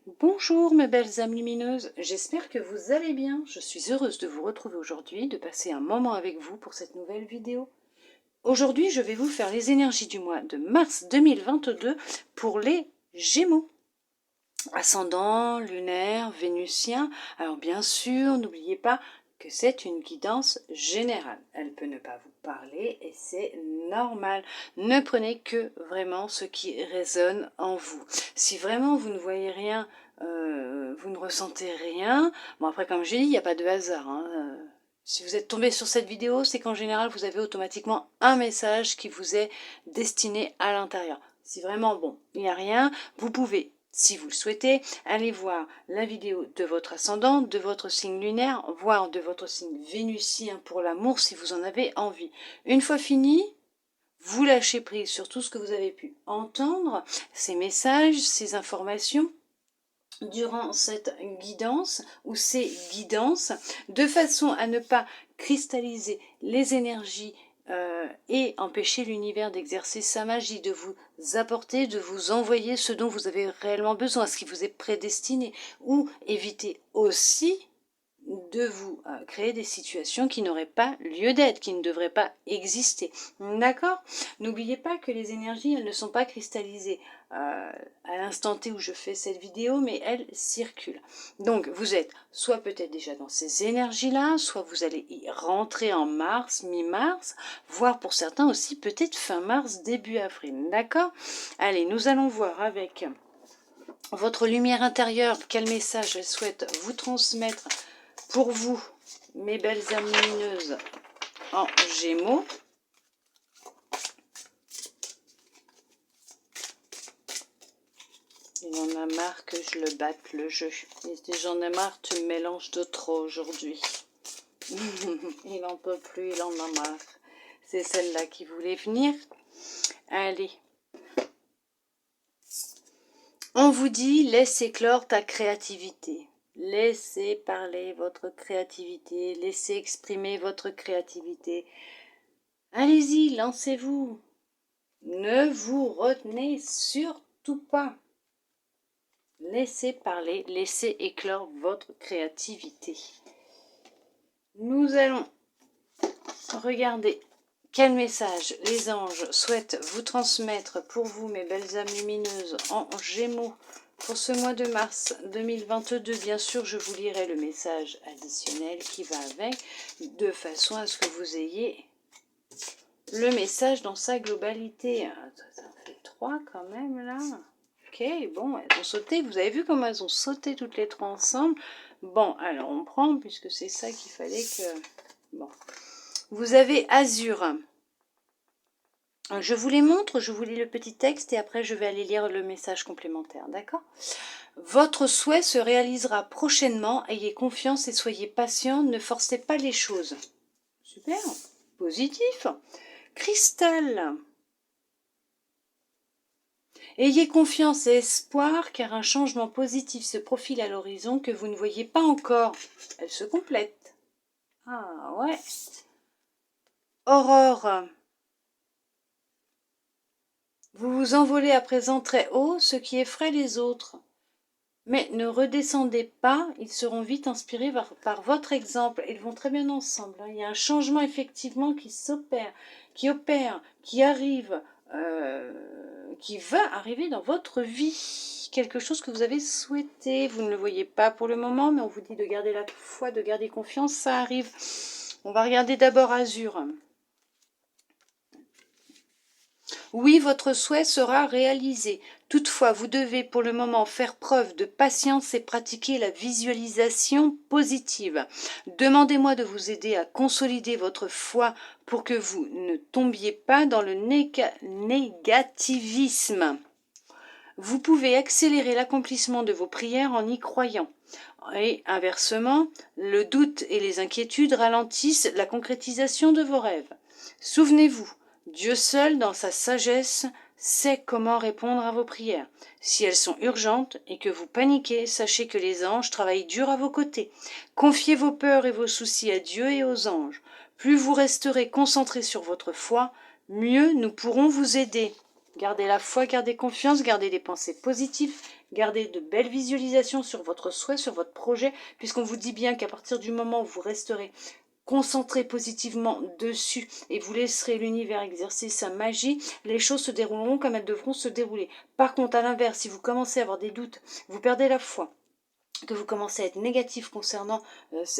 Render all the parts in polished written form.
Bonjour mes belles âmes lumineuses, j'espère que vous allez bien. Je suis heureuse de vous retrouver aujourd'hui, de passer un moment avec vous pour cette nouvelle vidéo. Aujourd'hui, je vais vous faire les énergies du mois de mars 2022 pour les Gémeaux. Ascendant, lunaire, vénusien. Alors bien sûr, n'oubliez pas que c'est une guidance générale. Elle peut ne pas vous parler et c'est normal. Ne prenez que vraiment ce qui résonne en vous. Si vraiment vous ne voyez rien, vous ne ressentez rien, bon après comme j'ai dit, il n'y a pas de hasard. Si vous êtes tombé sur cette vidéo, c'est qu'en général vous avez automatiquement un message qui vous est destiné à l'intérieur. Si vraiment, bon, il n'y a rien, vous pouvez, si vous le souhaitez, aller voir la vidéo de votre ascendant, de votre signe lunaire, voire de votre signe vénusien pour l'amour si vous en avez envie. Une fois fini, vous lâchez prise sur tout ce que vous avez pu entendre, ces messages, ces informations, durant cette guidance ou ces guidances, de façon à ne pas cristalliser les énergies et empêcher l'univers d'exercer sa magie, de vous apporter, de vous envoyer ce dont vous avez réellement besoin, ce qui vous est prédestiné, ou éviter aussi de vous créer des situations qui n'auraient pas lieu d'être, qui ne devraient pas exister. D'accord? N'oubliez pas que les énergies, elles ne sont pas cristallisées à l'instant T où je fais cette vidéo, mais elles circulent. Donc, vous êtes soit peut-être déjà dans ces énergies-là, soit vous allez y rentrer en mars, mi-mars, voire pour certains aussi peut-être fin mars, début avril. D'accord? Allez, nous allons voir avec votre lumière intérieure quel message elle souhaite vous transmettre pour vous, mes belles âmes lumineuses en Gémeaux. Il en a marre que je le batte le jeu. J'en ai marre, tu me mélanges de trop aujourd'hui. Il n'en peut plus, il en a marre. C'est celle-là qui voulait venir. Allez. On vous dit, laisse éclore ta créativité. Laissez parler votre créativité. Laissez exprimer votre créativité. Allez-y, lancez-vous. Ne vous retenez surtout pas. Laissez parler, laissez éclore votre créativité. Nous allons regarder quel message les anges souhaitent vous transmettre pour vous, mes belles âmes lumineuses, en Gémeaux, pour ce mois de mars 2022. Bien sûr, je vous lirai le message additionnel qui va avec, de façon à ce que vous ayez le message dans sa globalité. Ça en fait 3 quand même, là. Ok, bon, elles ont sauté. Vous avez vu comment elles ont sauté toutes les 3 ensemble? Bon, alors on prend, puisque c'est ça qu'il fallait que... Bon. Vous avez Azur. Je vous les montre, je vous lis le petit texte et après je vais aller lire le message complémentaire, d'accord? Votre souhait se réalisera prochainement. Ayez confiance et soyez patient. Ne forcez pas les choses. Super, positif. Cristal. Ayez confiance et espoir car un changement positif se profile à l'horizon que vous ne voyez pas encore. Elle se complète. Ah ouais. Aurore. Vous vous envolez à présent très haut, ce qui effraie les autres. Mais ne redescendez pas, ils seront vite inspirés par votre exemple. Ils vont très bien ensemble. Il y a un changement effectivement qui s'opère, qui arrive, qui va arriver dans votre vie. Quelque chose que vous avez souhaité. Vous ne le voyez pas pour le moment, mais on vous dit de garder la foi, de garder confiance, ça arrive. On va regarder d'abord Azur. Oui, votre souhait sera réalisé. Toutefois, vous devez pour le moment faire preuve de patience et pratiquer la visualisation positive. Demandez-moi de vous aider à consolider votre foi pour que vous ne tombiez pas dans le négativisme. Vous pouvez accélérer l'accomplissement de vos prières en y croyant. Et inversement, le doute et les inquiétudes ralentissent la concrétisation de vos rêves. Souvenez-vous, Dieu seul, dans sa sagesse, sait comment répondre à vos prières. Si elles sont urgentes et que vous paniquez, sachez que les anges travaillent dur à vos côtés. Confiez vos peurs et vos soucis à Dieu et aux anges. Plus vous resterez concentrés sur votre foi, mieux nous pourrons vous aider. Gardez la foi, gardez confiance, gardez des pensées positives, Gardez de belles visualisations sur votre souhait, sur votre projet, puisqu'on vous dit bien qu'à partir du moment où vous resterez concentrez positivement dessus et vous laisserez l'univers exercer sa magie, les choses se dérouleront comme elles devront se dérouler. Par contre, à l'inverse, si vous commencez à avoir des doutes, vous perdez la foi, que vous commencez à être négatif concernant,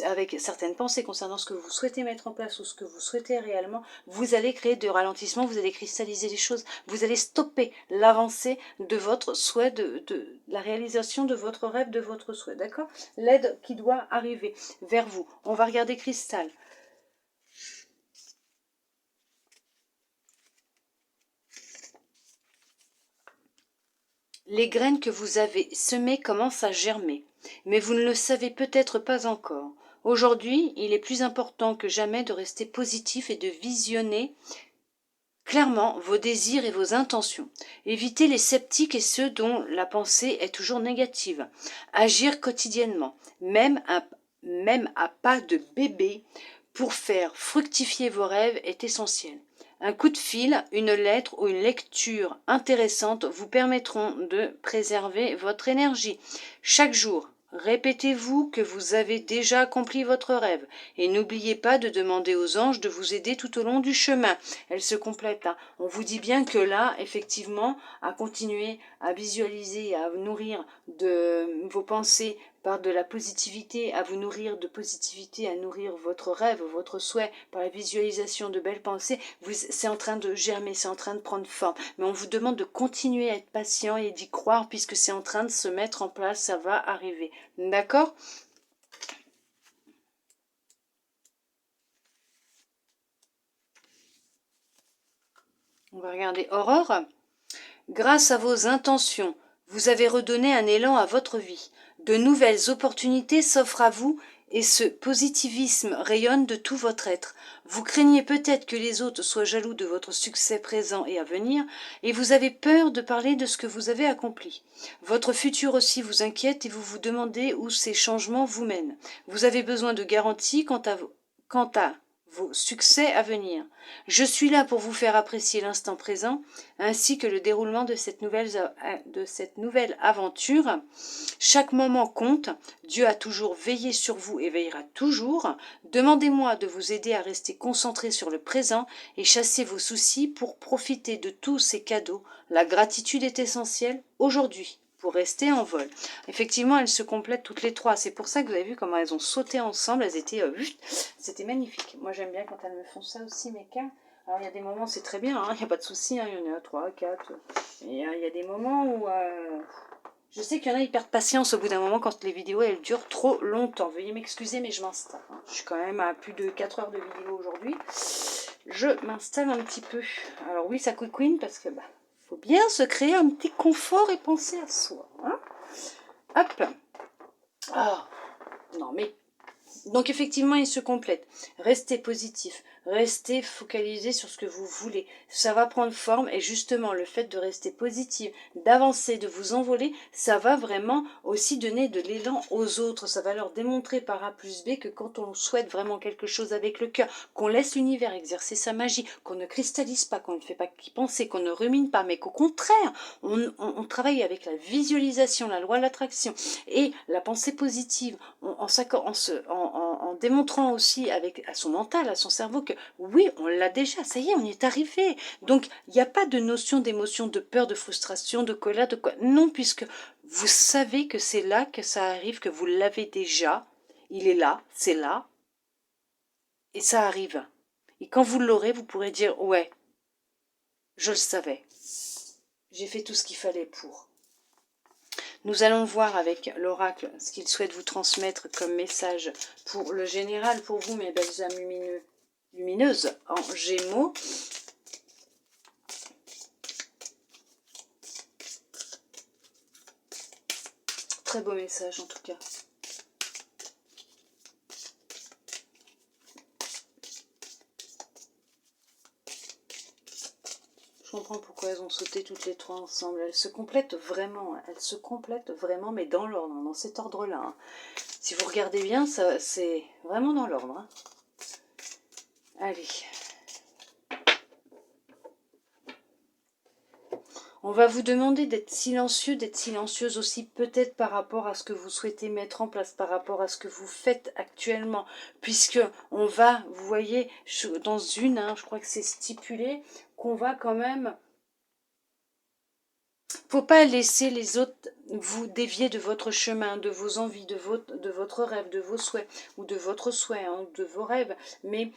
avec certaines pensées concernant ce que vous souhaitez mettre en place ou ce que vous souhaitez réellement, vous allez créer de ralentissement, vous allez cristalliser les choses, vous allez stopper l'avancée de votre souhait, de la réalisation de votre rêve, de votre souhait, d'accord? L'aide qui doit arriver vers vous. On va regarder Cristal. Les graines que vous avez semées commencent à germer, mais vous ne le savez peut-être pas encore. Aujourd'hui, il est plus important que jamais de rester positif et de visionner clairement vos désirs et vos intentions. Évitez les sceptiques et ceux dont la pensée est toujours négative. Agir quotidiennement, même à pas de bébé, pour faire fructifier vos rêves est essentiel. Un coup de fil, une lettre ou une lecture intéressante vous permettront de préserver votre énergie. Chaque jour, répétez-vous que vous avez déjà accompli votre rêve et n'oubliez pas de demander aux anges de vous aider tout au long du chemin. Elle se complète. Hein. On vous dit bien que là, effectivement, à continuer à visualiser, à nourrir de vos pensées par de la positivité, à vous nourrir de positivité, à nourrir votre rêve, votre souhait, par la visualisation de belles pensées, c'est en train de germer, c'est en train de prendre forme. Mais on vous demande de continuer à être patient et d'y croire puisque c'est en train de se mettre en place, ça va arriver. D'accord ? On va regarder Aurore. Grâce à vos intentions, vous avez redonné un élan à votre vie. De nouvelles opportunités s'offrent à vous et ce positivisme rayonne de tout votre être. Vous craignez peut-être que les autres soient jaloux de votre succès présent et à venir, et vous avez peur de parler de ce que vous avez accompli. Votre futur aussi vous inquiète et vous vous demandez où ces changements vous mènent. Vous avez besoin de garanties quant à vos succès à venir. Je suis là pour vous faire apprécier l'instant présent, ainsi que le déroulement de cette nouvelle aventure. Chaque moment compte, Dieu a toujours veillé sur vous et veillera toujours. Demandez-moi de vous aider à rester concentré sur le présent et chasser vos soucis pour profiter de tous ces cadeaux. La gratitude est essentielle aujourd'hui pour rester en vol. Effectivement, elles se complètent toutes les trois. C'est pour ça que vous avez vu comment elles ont sauté ensemble. Elles étaient... c'était magnifique. Moi, j'aime bien quand elles me font ça aussi, mes cas. Alors, il y a des moments, c'est très bien, il n'y a pas de souci. Il y en a 3, 4. Et il y a des moments où... je sais qu'il y en a, ils perdent patience au bout d'un moment quand les vidéos, elles durent trop longtemps. Veuillez m'excuser, mais je m'installe. Je suis quand même à plus de 4 heures de vidéo aujourd'hui. Je m'installe un petit peu. Alors oui, ça couine parce que... faut bien se créer un petit confort et penser à soi. Hein. Hop. Ah, non mais... Donc effectivement, ils se complètent. Restez positif, restez focalisé sur ce que vous voulez. Ça va prendre forme et justement, le fait de rester positif, d'avancer, de vous envoler, ça va vraiment aussi donner de l'élan aux autres. Ça va leur démontrer par A plus B que quand on souhaite vraiment quelque chose avec le cœur, qu'on laisse l'univers exercer sa magie, qu'on ne cristallise pas, qu'on ne fait pas qu'y penser, qu'on ne rumine pas, mais qu'au contraire, on travaille avec la visualisation, la loi de l'attraction et la pensée positive, en démontrant aussi à son mental, à son cerveau que oui, on l'a déjà, ça y est, on y est arrivé. Donc, il n'y a pas de notion d'émotion, de peur, de frustration, de colère, de quoi. Non, puisque vous savez que c'est là que ça arrive, que vous l'avez déjà. Il est là, c'est là. Et ça arrive. Et quand vous l'aurez, vous pourrez dire, ouais, je le savais. J'ai fait tout ce qu'il fallait pour. Nous allons voir avec l'oracle ce qu'il souhaite vous transmettre comme message pour le général, pour vous, mes belles âmes lumineuses en Gémeaux. Très beau message en tout cas. Je comprends pourquoi elles ont sauté toutes les trois ensemble. Elles se complètent vraiment, mais dans l'ordre, dans cet ordre-là. Hein. Si vous regardez bien, c'est vraiment dans l'ordre. Hein. Allez. On va vous demander d'être silencieux, d'être silencieuse aussi peut-être par rapport à ce que vous souhaitez mettre en place, par rapport à ce que vous faites actuellement. Puisque on va, vous voyez, dans une, hein, je crois que c'est stipulé, qu'on va quand même... Faut pas laisser les autres vous dévier de votre chemin, de vos envies, de votre rêve, de vos souhaits, ou de votre souhait, hein, de vos rêves. Mais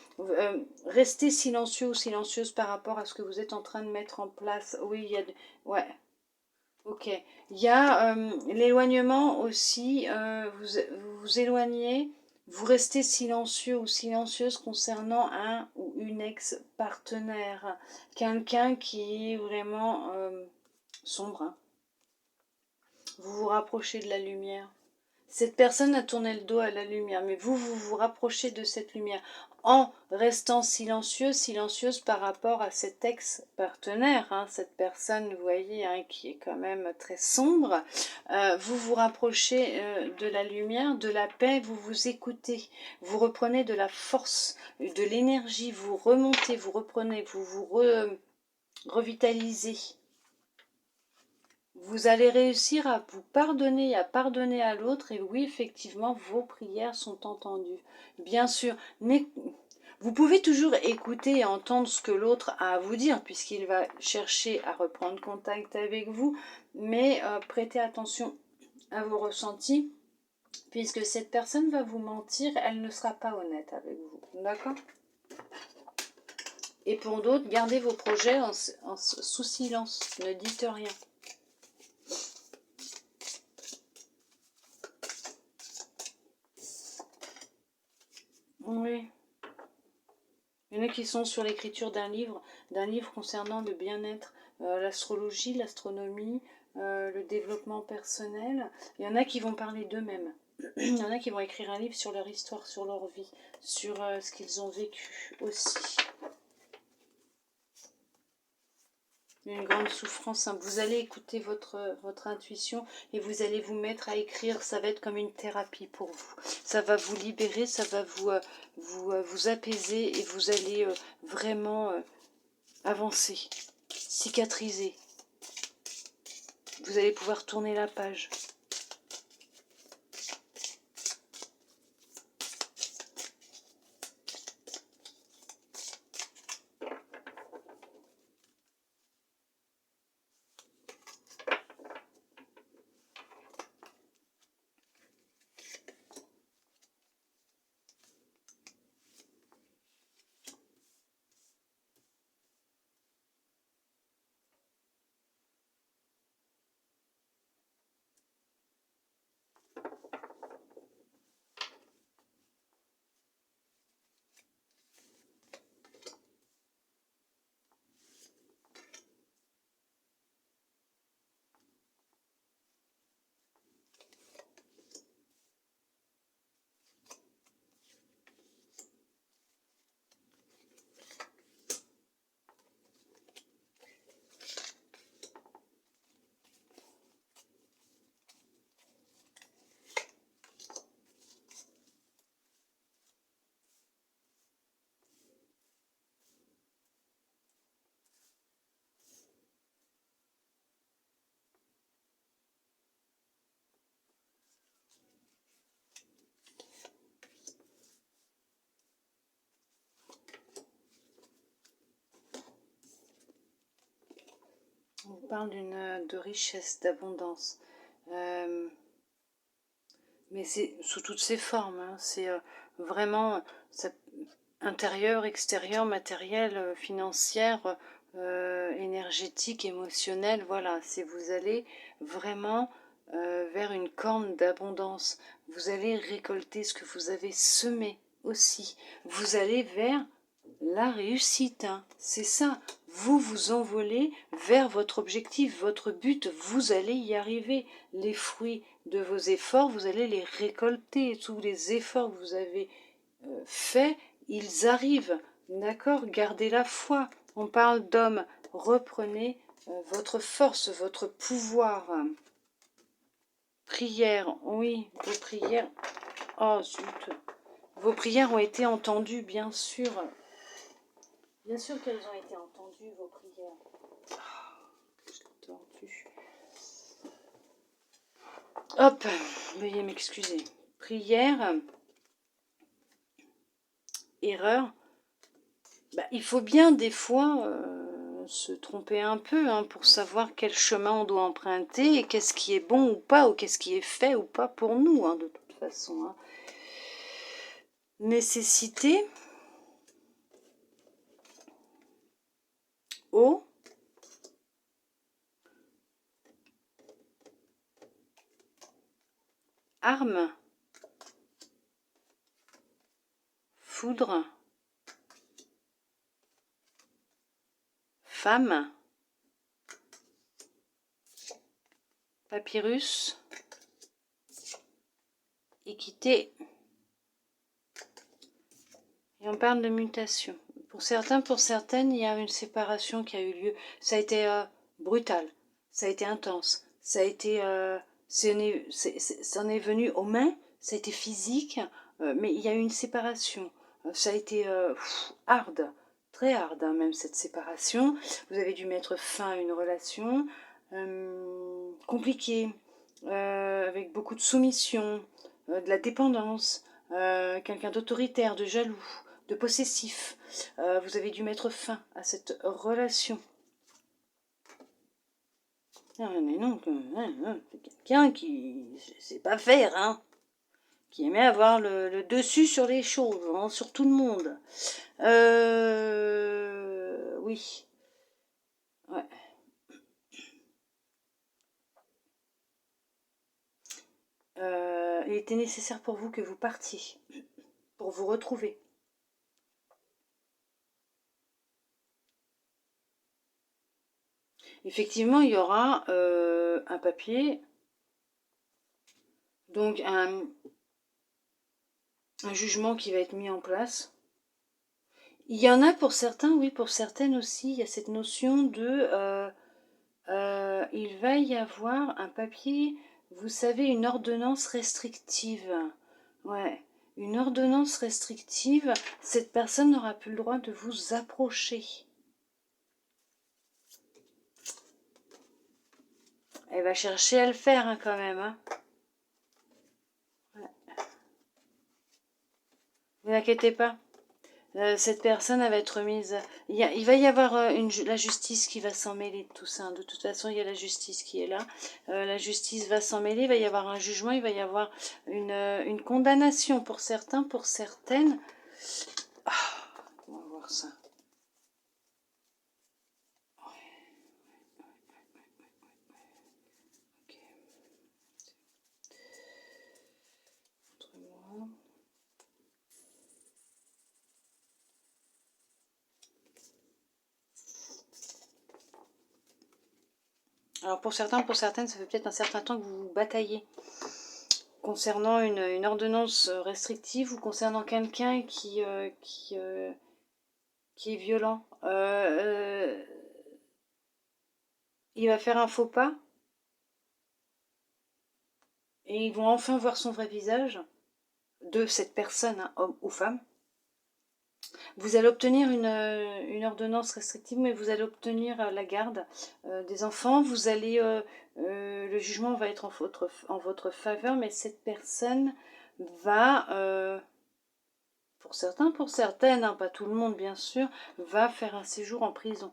restez silencieux ou silencieuse par rapport à ce que vous êtes en train de mettre en place. Oui, il y a... Ouais, ok. Il y a l'éloignement aussi. Vous vous éloignez, vous restez silencieux ou silencieuse concernant un ou une ex-partenaire. Quelqu'un qui est vraiment... sombre, hein. Vous vous rapprochez de la lumière. Cette personne a tourné le dos à la lumière, mais vous vous rapprochez de cette lumière en restant silencieux, silencieuse par rapport à cet ex-partenaire, hein, cette personne, vous voyez, hein, qui est quand même très sombre. Vous vous rapprochez de la lumière, de la paix, vous vous écoutez, vous reprenez de la force, de l'énergie, vous remontez, vous reprenez, vous vous revitalisez. Vous allez réussir à vous pardonner et à pardonner à l'autre. Et oui, effectivement, vos prières sont entendues. Bien sûr, vous pouvez toujours écouter et entendre ce que l'autre a à vous dire, puisqu'il va chercher à reprendre contact avec vous. Mais prêtez attention à vos ressentis, puisque cette personne va vous mentir, elle ne sera pas honnête avec vous. D'accord ? Et pour d'autres, gardez vos projets sous silence. Ne dites rien. Oui. Il y en a qui sont sur l'écriture d'un livre concernant le bien-être, l'astrologie, l'astronomie, le développement personnel. Il y en a qui vont parler d'eux-mêmes. Il y en a qui vont écrire un livre sur leur histoire, sur leur vie, sur ce qu'ils ont vécu aussi. Une grande souffrance, hein. Vous allez écouter votre intuition et vous allez vous mettre à écrire. Ça va être comme une thérapie pour vous. Ça va vous libérer, ça va vous apaiser et vous allez vraiment avancer, cicatriser. Vous allez pouvoir tourner la page. On parle de richesse, d'abondance. Mais c'est sous toutes ses formes. Hein. C'est vraiment intérieur, extérieur, matériel, financière, énergétique, émotionnel. Voilà, c'est vous allez vraiment vers une corne d'abondance. Vous allez récolter ce que vous avez semé aussi. Vous allez vers la réussite, hein. C'est ça. Vous vous envolez vers votre objectif, votre but. Vous allez y arriver. Les fruits de vos efforts, vous allez les récolter. Tous les efforts que vous avez faits, ils arrivent. D'accord? Gardez la foi. On parle d'hommes. Reprenez votre force, votre pouvoir. Prière, oui, vos prières. Oh zut. Vos prières ont été entendues, bien sûr. Bien sûr qu'elles ont été entendues, vos prières. tordu. Hop, veuillez m'excuser. Prière, erreur. Bah, il faut bien des fois se tromper un peu hein, pour savoir quel chemin on doit emprunter et qu'est-ce qui est bon ou pas, ou qu'est-ce qui est fait ou pas pour nous, hein, de toute façon. Hein. Nécessité. Eau. Arme. Foudre. Femme. Papyrus. Équité. Et on parle de mutation. Pour certains, pour certaines, il y a une séparation qui a eu lieu. Ça a été brutal, ça a été intense, ça a été, c'en est venu aux mains, ça a été physique, mais il y a eu une séparation. Ça a été hard, très hard hein, même cette séparation. Vous avez dû mettre fin à une relation compliquée, avec beaucoup de soumission, de la dépendance, quelqu'un d'autoritaire, de jaloux, de possessif. Vous avez dû mettre fin à cette relation. Ah, mais non, c'est quelqu'un qui ne sait pas faire, hein, qui aimait avoir le dessus sur les choses, hein, sur tout le monde. Oui. Ouais. Il était nécessaire pour vous que vous partiez, pour vous retrouver. Effectivement, il y aura un papier, donc un jugement qui va être mis en place. Il y en a pour certains, oui, pour certaines aussi, il y a cette notion de... il va y avoir un papier, vous savez, une ordonnance restrictive. Ouais, une ordonnance restrictive, cette personne n'aura plus le droit de vous approcher. Elle va chercher à le faire hein, quand même. Hein. Ouais. Vous inquiétez pas. Cette personne elle va être mise... Il va y avoir la justice qui va s'en mêler de tout ça. De toute façon, il y a la justice qui est là. La justice va s'en mêler, il va y avoir un jugement, il va y avoir une condamnation pour certains, pour certaines. Ah, on va voir ça. Alors pour certains, pour certaines, ça fait peut-être un certain temps que vous bataillez concernant une ordonnance restrictive ou concernant quelqu'un qui est violent. Il va faire un faux pas et ils vont enfin voir son vrai visage de cette personne, hein, homme ou femme. Vous allez obtenir une ordonnance restrictive, mais vous allez obtenir la garde des enfants. Vous allez, le jugement va être en votre faveur, mais cette personne va, pour certains, pour certaines, hein, pas tout le monde bien sûr, va faire un séjour en prison.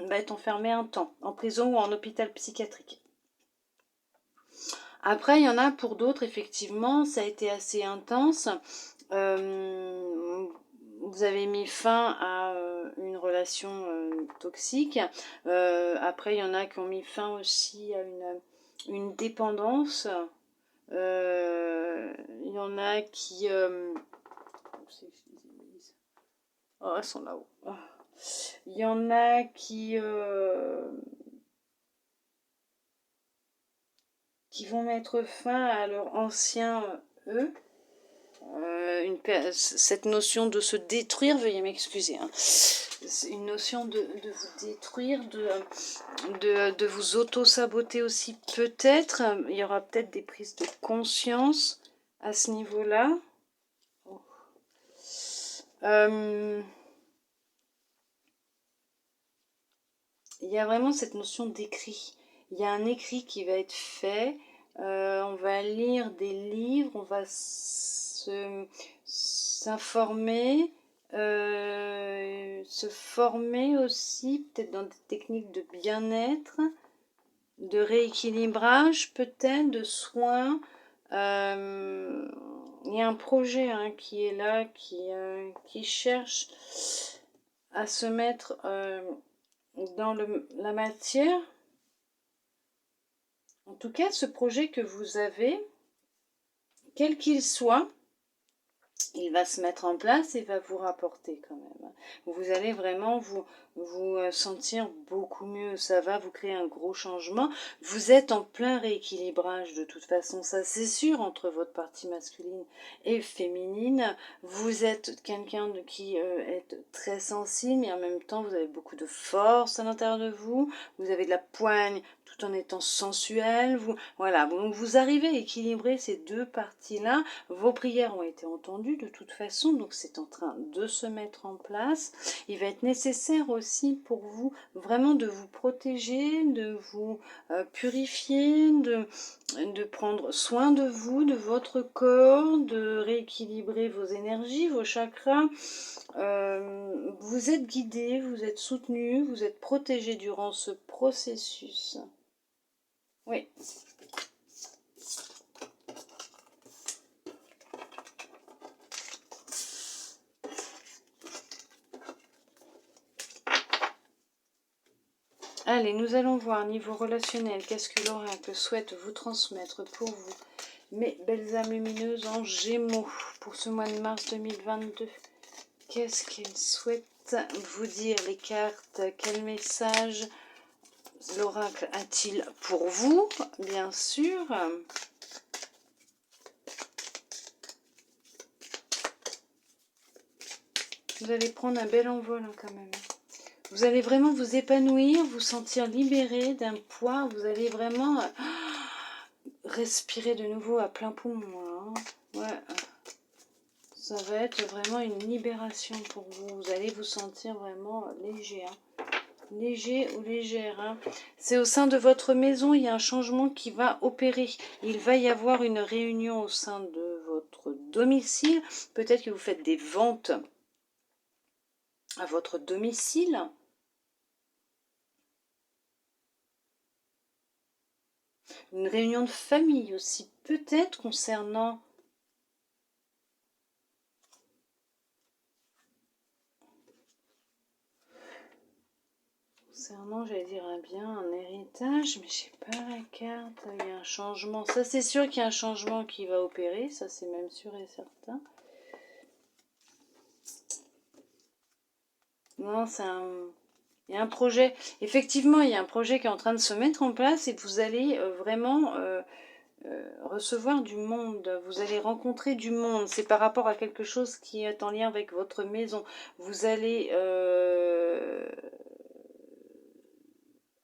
Va être enfermé un temps, en prison ou en hôpital psychiatrique. Après, il y en a pour d'autres, effectivement, ça a été assez intense. Vous avez mis fin à une relation toxique. Après, il y en a qui ont mis fin aussi à une dépendance. Il y en a qui... oh, elles sont là-haut. Il y en a qui vont mettre fin à leur ancien eux. Cette notion de se détruire, veuillez m'excuser, hein. Une notion de vous détruire, de vous auto-saboter aussi peut-être. Il y aura peut-être des prises de conscience à ce niveau-là. Oh. il y a vraiment cette notion d'écrit. Il y a un écrit qui va être fait. On va lire des livres, on va s'informer, se former aussi, peut-être dans des techniques de bien-être, de rééquilibrage, peut-être de soins. Il y a un projet hein, qui est là, qui cherche à se mettre dans la matière. En tout cas, ce projet que vous avez, quel qu'il soit, il va se mettre en place et va vous rapporter quand même. Vous allez vraiment vous sentir beaucoup mieux. Ça va vous créer un gros changement. Vous êtes en plein rééquilibrage de toute façon, ça c'est sûr, entre votre partie masculine et féminine. Vous êtes quelqu'un qui est très sensible, mais en même temps vous avez beaucoup de force à l'intérieur de vous. Vous avez de la poigne tout en étant sensuel. Voilà, donc vous arrivez à équilibrer ces deux parties-là. Vos prières ont été entendues de toute façon, donc c'est en train de se mettre en place. Il va être nécessaire aussi pour vous vraiment de vous protéger, de vous purifier, de prendre soin de vous, de votre corps, de rééquilibrer vos énergies, vos chakras. Vous êtes guidé, vous êtes soutenu, vous êtes protégé durant ce processus. Oui. Allez, nous allons voir niveau relationnel, qu'est-ce que l'oracle souhaite vous transmettre pour vous, mes belles âmes lumineuses en Gémeaux, pour ce mois de mars 2022. Qu'est-ce qu'elles souhaitent vous dire, les cartes? Quel message l'oracle a-t-il pour vous, bien sûr? Vous allez prendre un bel envol hein, quand même. Vous allez vraiment vous épanouir, vous sentir libéré d'un poids. Vous allez vraiment respirer de nouveau à plein poumon. Hein. Ouais. Ça va être vraiment une libération pour vous. Vous allez vous sentir vraiment léger. Hein. Léger ou légère. Hein. C'est au sein de votre maison, il y a un changement qui va opérer. Il va y avoir une réunion au sein de votre domicile. Peut-être que vous faites des ventes à votre domicile. Une réunion de famille aussi, peut-être concernant j'allais dire un bien, un héritage, mais j'ai pas la carte, il y a un changement. Ça c'est sûr qu'il y a un changement qui va opérer, ça c'est même sûr et certain. Non, il y a un projet, effectivement il y a un projet qui est en train de se mettre en place et vous allez vraiment recevoir du monde, vous allez rencontrer du monde, c'est par rapport à quelque chose qui est en lien avec votre maison. Vous allez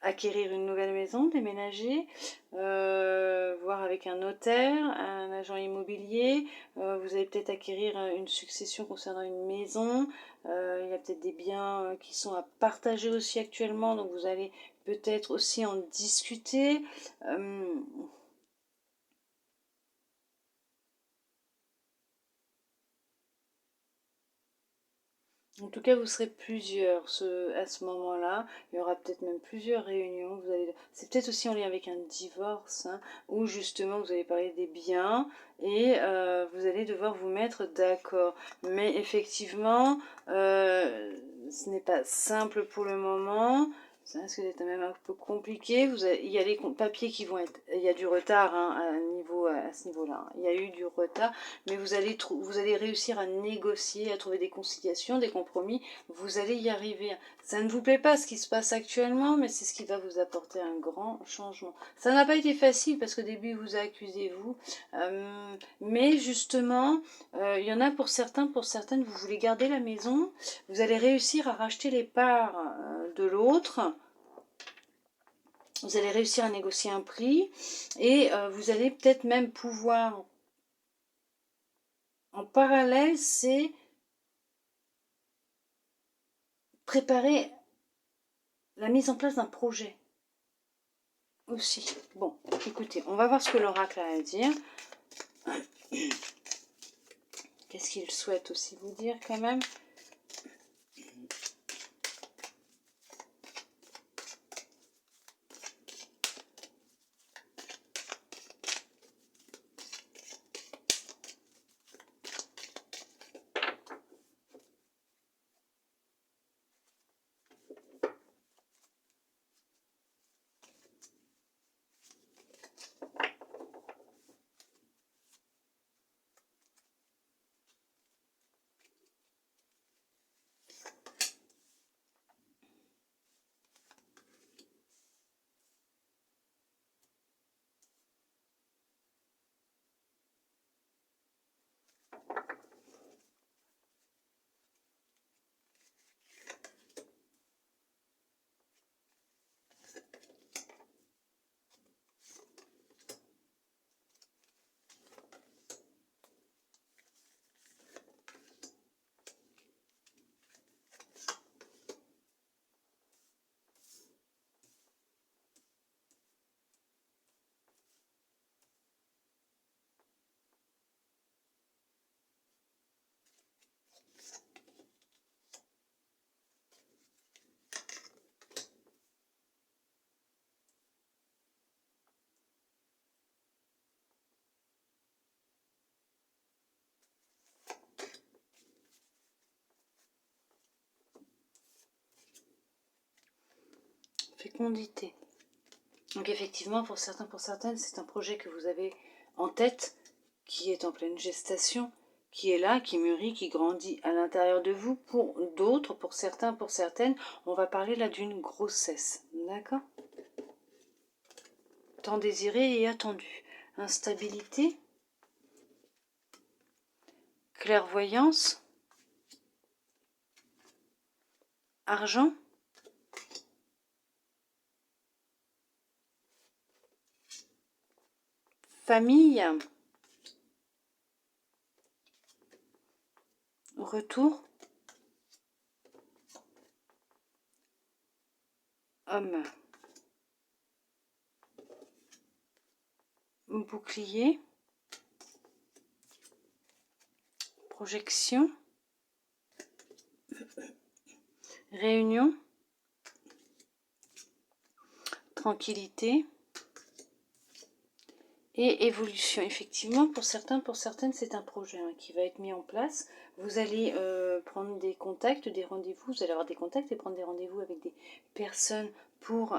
acquérir une nouvelle maison, déménager, voir avec un notaire, un agent immobilier, vous allez peut-être acquérir une succession concernant une maison, il y a peut-être des biens qui sont à partager aussi actuellement, donc vous allez peut-être aussi en discuter. En tout cas, vous serez plusieurs à ce moment-là. Il y aura peut-être même plusieurs réunions. C'est peut-être aussi en lien avec un divorce, hein, où justement vous allez parler des biens et vous allez devoir vous mettre d'accord. Mais effectivement, ce n'est pas simple pour le moment. Ça risque d'être même un peu compliqué. Il y a les papiers qui vont être... Il y a du retard hein, à ce niveau-là. Il y a eu du retard, mais vous allez réussir à négocier, à trouver des conciliations, des compromis. Vous allez y arriver. Ça ne vous plaît pas ce qui se passe actuellement, mais c'est ce qui va vous apporter un grand changement. Ça n'a pas été facile parce qu'au début, vous accusez vous. Mais justement, il y en a pour certains, pour certaines, vous voulez garder la maison. Vous allez réussir à racheter les parts de l'autre. Vous allez réussir à négocier un prix et vous allez peut-être même pouvoir, en parallèle, c'est préparer la mise en place d'un projet aussi. Bon, écoutez, on va voir ce que l'oracle a à dire. Qu'est-ce qu'il souhaite aussi vous dire quand même? Fécondité. Donc effectivement, pour certains, pour certaines, c'est un projet que vous avez en tête, qui est en pleine gestation, qui est là, qui mûrit, qui grandit à l'intérieur de vous. Pour d'autres, pour certains, pour certaines, on va parler là d'une grossesse. D'accord? Tant désiré et attendu. Instabilité. Clairvoyance. Argent. Famille. Retour. Homme. Bouclier. Projection. Réunion. Tranquillité. Et évolution. Effectivement, pour certains, pour certaines, c'est un projet qui va être mis en place. Vous allez prendre des contacts, des rendez-vous. Vous allez avoir des contacts et prendre des rendez-vous avec des personnes pour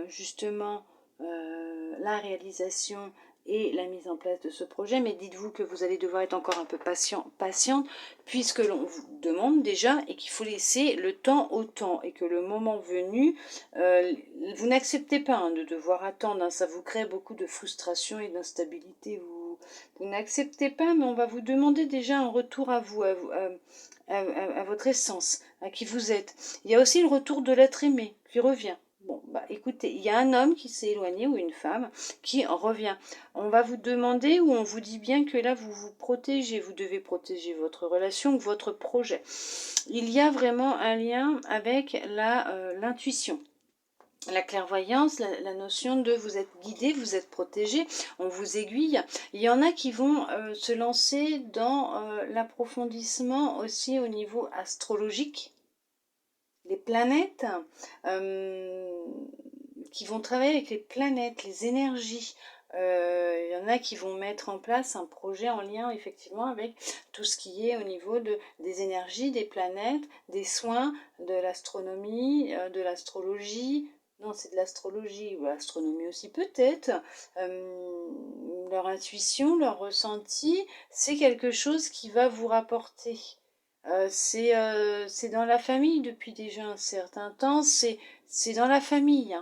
justement la réalisation et la mise en place de ce projet. Mais dites-vous que vous allez devoir être encore un peu patiente, puisque l'on vous demande déjà et qu'il faut laisser le temps au temps. Et que le moment venu, vous n'acceptez pas de devoir attendre. Ça vous crée beaucoup de frustration et d'instabilité. Vous n'acceptez pas, mais on va vous demander déjà un retour à vous, à votre essence, à qui vous êtes. Il y a aussi le retour de l'être aimé qui revient. Bon, bah écoutez, il y a un homme qui s'est éloigné ou une femme qui en revient. On va vous demander ou on vous dit bien que là vous vous protégez, vous devez protéger votre relation ou votre projet. Il y a vraiment un lien avec l'intuition. La clairvoyance, la notion de vous êtes guidé, vous êtes protégé, on vous aiguille. Il y en a qui vont se lancer dans l'approfondissement aussi au niveau astrologique. Les planètes, qui vont travailler avec les planètes, les énergies. Il y en a qui vont mettre en place un projet en lien effectivement avec tout ce qui est au niveau des énergies, des planètes, des soins, de l'astronomie, de l'astrologie. Non, c'est de l'astrologie, ou l'astronomie aussi peut-être. Leur intuition, leur ressenti, c'est quelque chose qui va vous rapporter. C'est dans la famille depuis déjà un certain temps, c'est dans la famille.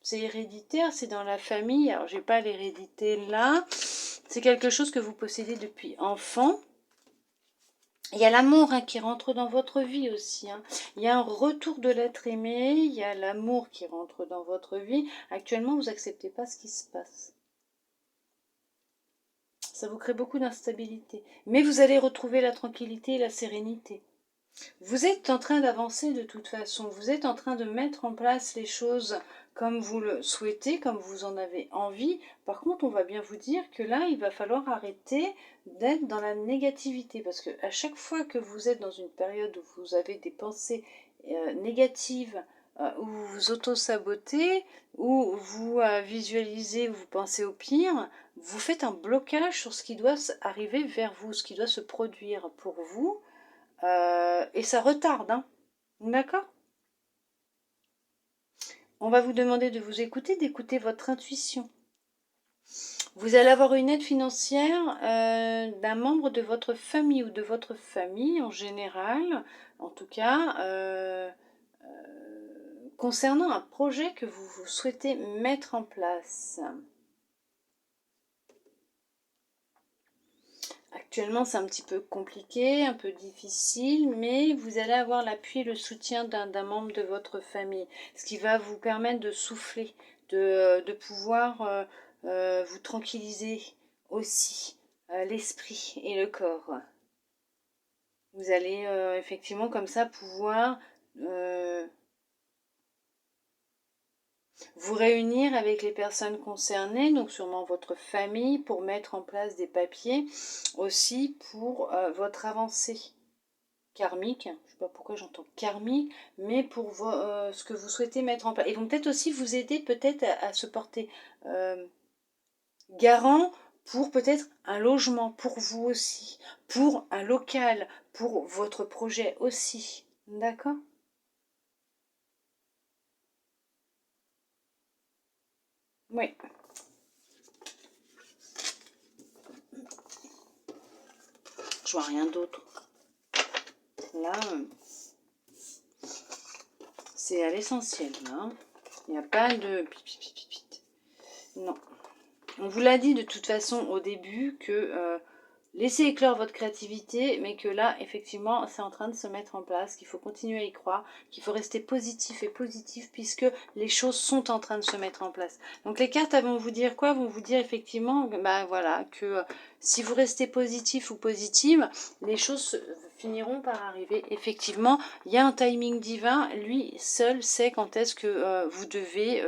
C'est héréditaire, c'est dans la famille. Alors, j'ai pas l'hérédité là. C'est quelque chose que vous possédez depuis enfant. Il y a l'amour qui rentre dans votre vie aussi. Il y a un retour de l'être aimé, il y a l'amour qui rentre dans votre vie. Actuellement, vous n'acceptez pas ce qui se passe. Ça vous crée beaucoup d'instabilité. Mais vous allez retrouver la tranquillité et la sérénité. Vous êtes en train d'avancer de toute façon, vous êtes en train de mettre en place les choses comme vous le souhaitez, comme vous en avez envie. Par contre, on va bien vous dire que là, il va falloir arrêter d'être dans la négativité, parce que à chaque fois que vous êtes dans une période où vous avez des pensées négatives, où vous vous auto-sabotez, où vous visualisez, vous pensez au pire, vous faites un blocage sur ce qui doit arriver vers vous, ce qui doit se produire pour vous. Et ça retarde, hein. D'accord? On va vous demander de vous écouter, d'écouter votre intuition. Vous allez avoir une aide financière d'un membre de votre famille ou de votre famille en général, en tout cas, concernant un projet que vous souhaitez mettre en place. Actuellement, c'est un petit peu compliqué, un peu difficile, mais vous allez avoir l'appui et le soutien d'un membre de votre famille, ce qui va vous permettre de souffler, de pouvoir vous tranquilliser aussi, l'esprit et le corps. Vous allez effectivement comme ça pouvoir vous réunir avec les personnes concernées, donc sûrement votre famille, pour mettre en place des papiers, aussi pour votre avancée karmique, je ne sais pas pourquoi j'entends karmique, mais pour ce que vous souhaitez mettre en place. Ils vont peut-être aussi vous aider peut-être à se porter garant pour peut-être un logement pour vous aussi, pour un local, pour votre projet aussi. D'accord? Oui. Je vois rien d'autre. Là, c'est à l'essentiel. Là. Il n'y a pas de... Non. On vous l'a dit de toute façon au début que laissez éclore votre créativité, mais que là, effectivement, c'est en train de se mettre en place, qu'il faut continuer à y croire, qu'il faut rester positif et positif, puisque les choses sont en train de se mettre en place. Donc les cartes vont vous dire quoi? Vont vous dire effectivement bah, voilà, que si vous restez positif ou positive, les choses finiront par arriver. Effectivement, il y a un timing divin, lui seul sait quand est-ce que vous devez...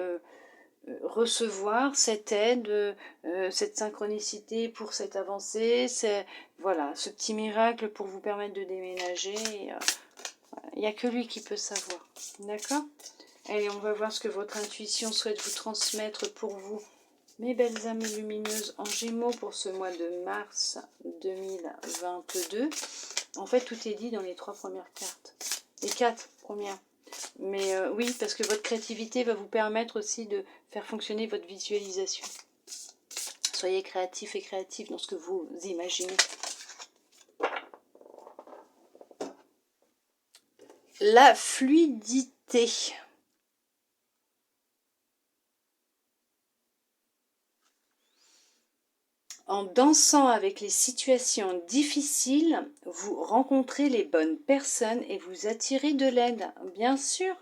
recevoir cette aide, cette synchronicité pour cette avancée, c'est voilà, ce petit miracle pour vous permettre de déménager. Il n'y a que lui qui peut savoir. D'accord? Allez, on va voir ce que votre intuition souhaite vous transmettre pour vous, mes belles amies lumineuses en Gémeaux pour ce mois de mars 2022. En fait, tout est dit dans les 3 premières cartes. Les 4 premières. Mais oui, parce que votre créativité va vous permettre aussi de faire fonctionner votre visualisation. Soyez créatif et créative dans ce que vous imaginez. La fluidité. En dansant avec les situations difficiles, vous rencontrez les bonnes personnes et vous attirez de l'aide, bien sûr.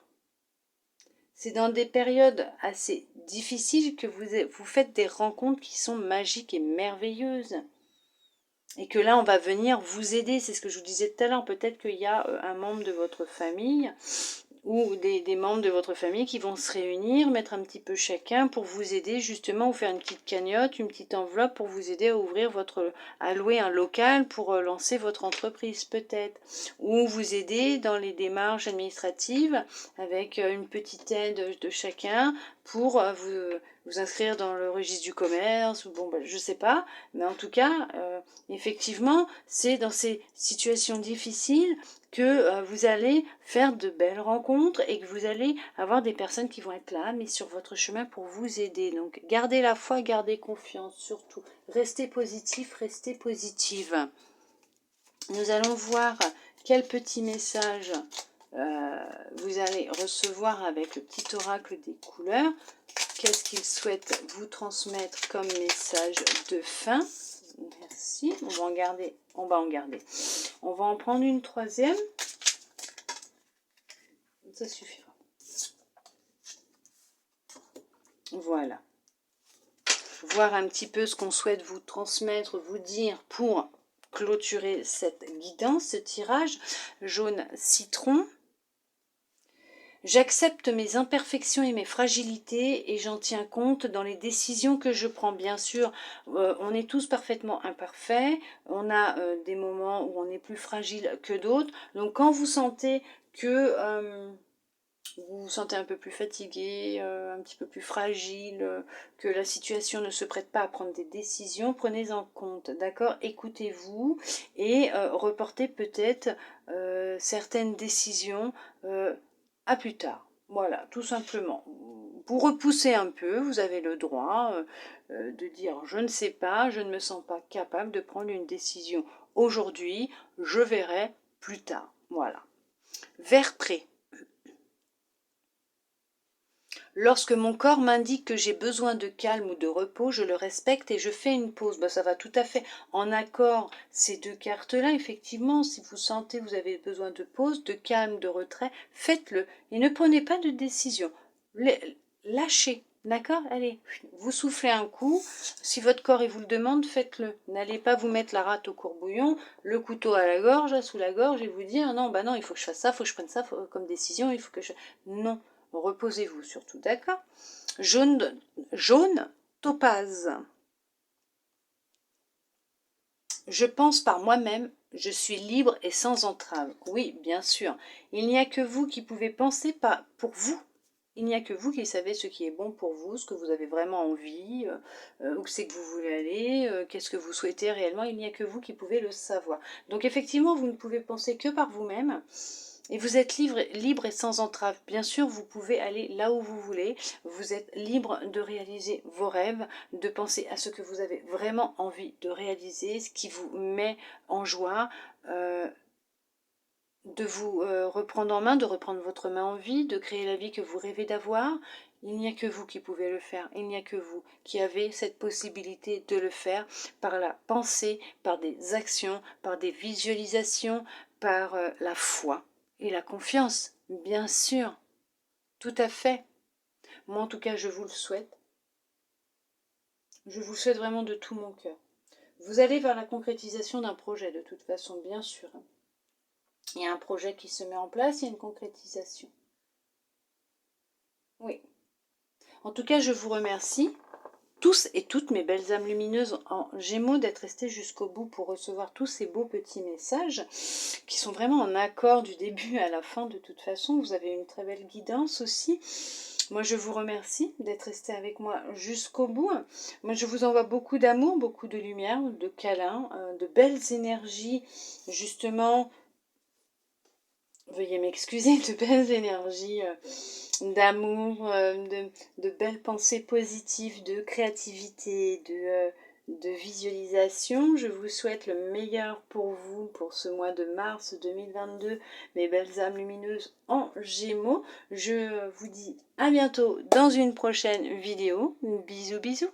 C'est dans des périodes assez difficiles que vous faites des rencontres qui sont magiques et merveilleuses. Et que là, on va venir vous aider. C'est ce que je vous disais tout à l'heure. Peut-être qu'il y a un membre de votre famille ou des membres de votre famille qui vont se réunir, mettre un petit peu chacun pour vous aider justement, ou faire une petite cagnotte, une petite enveloppe pour vous aider à ouvrir à louer un local pour lancer votre entreprise peut-être, ou vous aider dans les démarches administratives avec une petite aide de chacun pour vous inscrire dans le registre du commerce, ou bon, ben, je sais pas, mais en tout cas, effectivement, c'est dans ces situations difficiles que vous allez faire de belles rencontres et que vous allez avoir des personnes qui vont être là, mais sur votre chemin pour vous aider. Donc, gardez la foi, gardez confiance, surtout. Restez positif, restez positive. Nous allons voir quel petit message vous allez recevoir avec le petit oracle des couleurs. Qu'est-ce qu'il souhaite vous transmettre comme message de fin? Merci. On va en garder. On va en garder. On va en prendre une troisième. Ça suffira. Voilà. Voir un petit peu ce qu'on souhaite vous transmettre, vous dire pour clôturer cette guidance, ce tirage. Jaune citron. J'accepte mes imperfections et mes fragilités et j'en tiens compte dans les décisions que je prends. Bien sûr, on est tous parfaitement imparfaits, on a des moments où on est plus fragile que d'autres. Donc quand vous sentez que vous vous sentez un peu plus fatigué, un petit peu plus fragile, que la situation ne se prête pas à prendre des décisions, prenez en compte, d'accord? Écoutez-vous et reportez peut-être certaines décisions à plus tard. Voilà, tout simplement. Vous repoussez un peu, vous avez le droit de dire je ne sais pas, je ne me sens pas capable de prendre une décision aujourd'hui, je verrai plus tard. Voilà. Vert prêt. Lorsque mon corps m'indique que j'ai besoin de calme ou de repos, je le respecte et je fais une pause. Ben, ça va tout à fait en accord, ces deux cartes-là. Effectivement, si vous sentez que vous avez besoin de pause, de calme, de retrait, faites-le. Et ne prenez pas de décision. Lâchez, d'accord? Allez, vous soufflez un coup. Si votre corps il vous le demande, faites-le. N'allez pas vous mettre la rate au courbouillon, le couteau à la gorge, sous la gorge, et vous dire non, bah non, il faut que je fasse ça, il faut que je prenne ça comme décision, il faut que je... Non. Reposez-vous surtout, d'accord? Jaune, topaze. Je pense par moi-même, je suis libre et sans entrave. Oui, bien sûr. Il n'y a que vous qui pouvez penser pas pour vous. Il n'y a que vous qui savez ce qui est bon pour vous, ce que vous avez vraiment envie, où c'est que vous voulez aller, qu'est-ce que vous souhaitez réellement. Il n'y a que vous qui pouvez le savoir. Donc effectivement, vous ne pouvez penser que par vous-même. Et vous êtes libre et sans entrave. Bien sûr, vous pouvez aller là où vous voulez. Vous êtes libre de réaliser vos rêves, de penser à ce que vous avez vraiment envie de réaliser, ce qui vous met en joie, de vous reprendre en main, de reprendre votre main en vie, de créer la vie que vous rêvez d'avoir. Il n'y a que vous qui pouvez le faire. Il n'y a que vous qui avez cette possibilité de le faire par la pensée, par des actions, par des visualisations, par la foi. Et la confiance, bien sûr, tout à fait. Moi, en tout cas, je vous le souhaite. Je vous le souhaite vraiment de tout mon cœur. Vous allez vers la concrétisation d'un projet, de toute façon, bien sûr. Il y a un projet qui se met en place, il y a une concrétisation. Oui. En tout cas, je vous remercie, tous et toutes mes belles âmes lumineuses en Gémeaux, d'être restés jusqu'au bout pour recevoir tous ces beaux petits messages qui sont vraiment en accord du début à la fin. De toute façon, vous avez une très belle guidance aussi. Moi, je vous remercie d'être resté avec moi jusqu'au bout. Moi, je vous envoie beaucoup d'amour, beaucoup de lumière, de câlins, de belles énergies, justement. Veuillez m'excuser, de belles énergies d'amour, de belles pensées positives, de créativité, de visualisation. Je vous souhaite le meilleur pour vous pour ce mois de mars 2022, mes belles âmes lumineuses en Gémeaux. Je vous dis à bientôt dans une prochaine vidéo. Bisous, bisous.